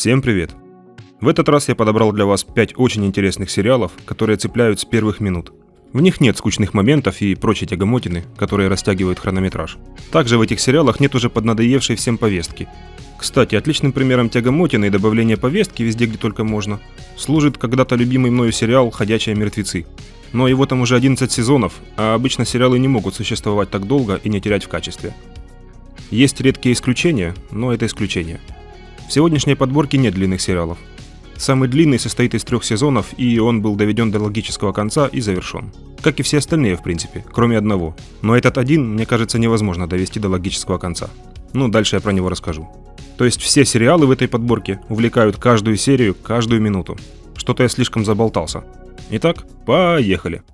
Всем привет! В этот раз я подобрал для вас 5 очень интересных сериалов, которые цепляют с первых минут. В них нет скучных моментов и прочей тягомотины, которые растягивают хронометраж. Также в этих сериалах нет уже поднадоевшей всем повестки. Кстати, отличным примером тягомотины и добавления повестки везде, где только можно, служит когда-то любимый мною сериал «Ходячие мертвецы». Но его там уже 11 сезонов, а обычно сериалы не могут существовать так долго и не терять в качестве. Есть редкие исключения, но это исключения. В сегодняшней подборке нет длинных сериалов. Самый длинный состоит из 3 сезонов, и он был доведен до логического конца и завершен. Как и все остальные, в принципе, кроме одного. Но этот один, мне кажется, невозможно довести до логического конца. Дальше я про него расскажу. То есть все сериалы в этой подборке увлекают каждую серию, каждую минуту. Что-то я слишком заболтался. Итак, поехали!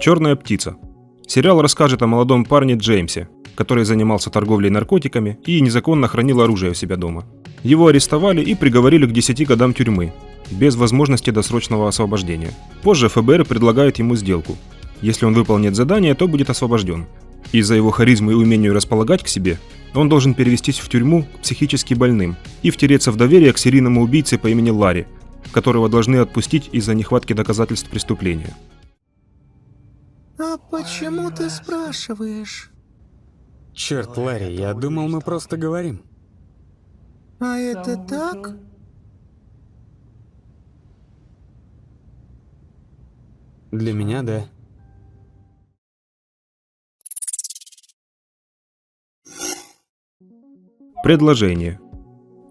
«Черная птица». Сериал расскажет о молодом парне Джеймсе, который занимался торговлей наркотиками и незаконно хранил оружие у себя дома. Его арестовали и приговорили к 10 годам тюрьмы, без возможности досрочного освобождения. Позже ФБР предлагает ему сделку. Если он выполнит задание, то будет освобожден. Из-за его харизмы и умению располагать к себе, он должен перевестись в тюрьму к психически больным и втереться в доверие к серийному убийце по имени Ларри, которого должны отпустить из-за нехватки доказательств преступления. А почему ты спрашиваешь? Черт, Ларри, я думал, мы просто говорим. А это так? Для меня, да. Предложение.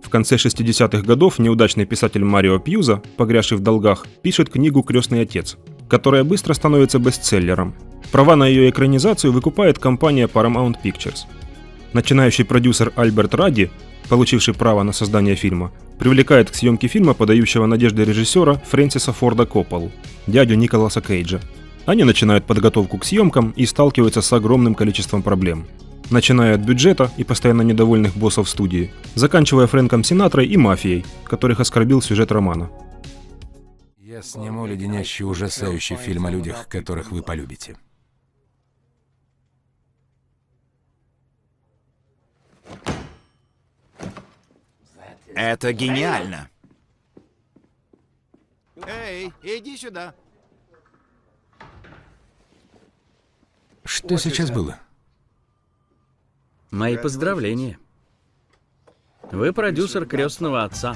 В конце 60-х годов неудачный писатель Марио Пьюза, погрязший в долгах, пишет книгу «Крестный отец», которая быстро становится бестселлером. Права на ее экранизацию выкупает компания Paramount Pictures. Начинающий продюсер Альберт Радди, получивший право на создание фильма, привлекает к съемке фильма подающего надежды режиссера Фрэнсиса Форда Копполу, дядю Николаса Кейджа. Они начинают подготовку к съемкам и сталкиваются с огромным количеством проблем. Начиная от бюджета и постоянно недовольных боссов студии, заканчивая Фрэнком Синатрой и мафией, которых оскорбил сюжет романа. Я сниму леденящий, ужасающий фильм о людях, которых вы полюбите. Это гениально! Эй, иди сюда. Что сейчас было? Мои поздравления. Вы продюсер «Крестного отца».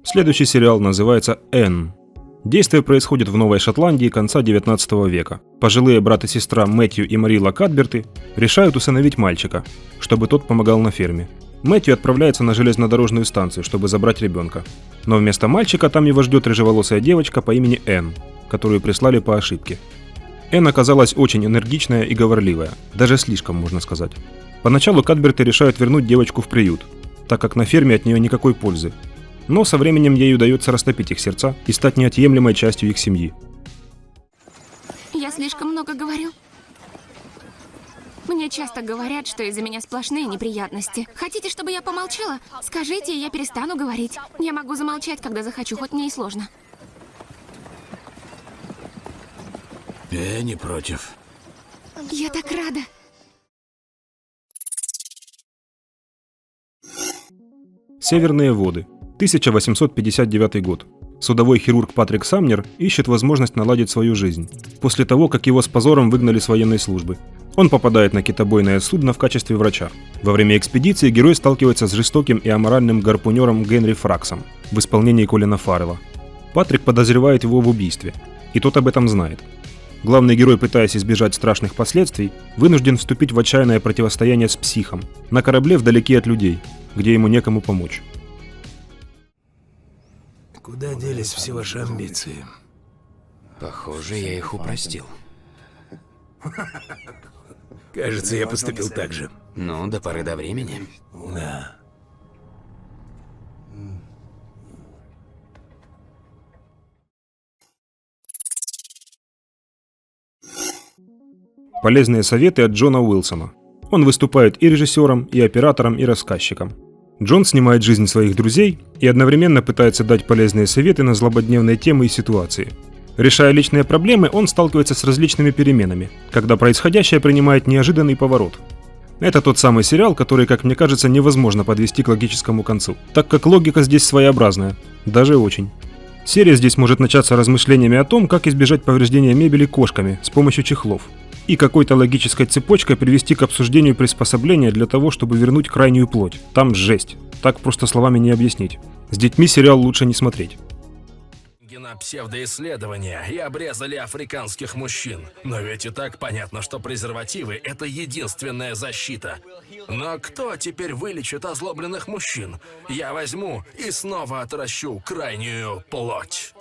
Следующий сериал называется «Энн». Действие происходит в Новой Шотландии конца 19 века. Пожилые брат и сестра Мэтью и Марила Кадберты решают усыновить мальчика, чтобы тот помогал на ферме. Мэтью отправляется на железнодорожную станцию, чтобы забрать ребенка. Но вместо мальчика там его ждет рыжеволосая девочка по имени Энн, которую прислали по ошибке. Энн оказалась очень энергичная и говорливая, даже слишком, можно сказать. Поначалу Кадберты решают вернуть девочку в приют, так как на ферме от нее никакой пользы. Но со временем ей удается растопить их сердца и стать неотъемлемой частью их семьи. Я слишком много говорю. Мне часто говорят, что из-за меня сплошные неприятности. Хотите, чтобы я помолчала? Скажите, и я перестану говорить. Я могу замолчать, когда захочу, хоть мне и сложно. Я не против. Я так рада. Северные воды. 1859 год. Судовой хирург Патрик Самнер ищет возможность наладить свою жизнь, после того, как его с позором выгнали с военной службы. Он попадает на китобойное судно в качестве врача. Во время экспедиции герой сталкивается с жестоким и аморальным гарпунером Генри Фраксом в исполнении Колина Фаррелла. Патрик подозревает его в убийстве, и тот об этом знает. Главный герой, пытаясь избежать страшных последствий, вынужден вступить в отчаянное противостояние с психом на корабле вдалеке от людей, где ему некому помочь. Куда делись все ваши амбиции? Похоже, я их упростил. Кажется, я поступил так же. Ну, до поры до времени. Да. Полезные советы от Джона Уилсона. Он выступает и режиссером, и оператором, и рассказчиком. Джон снимает жизнь своих друзей и одновременно пытается дать полезные советы на злободневные темы и ситуации. Решая личные проблемы, он сталкивается с различными переменами, когда происходящее принимает неожиданный поворот. Это тот самый сериал, который, как мне кажется, невозможно подвести к логическому концу, так как логика здесь своеобразная, даже очень. Серия здесь может начаться размышлениями о том, как избежать повреждения мебели кошками с помощью чехлов, и какой-то логической цепочкой привести к обсуждению приспособления для того, чтобы вернуть крайнюю плоть. Там жесть, так просто словами не объяснить. С детьми сериал лучше не смотреть. На псевдоисследования и обрезали африканских мужчин. Но ведь и так понятно, что презервативы – это единственная защита. Но кто теперь вылечит озлобленных мужчин? Я возьму и снова отращу крайнюю плоть.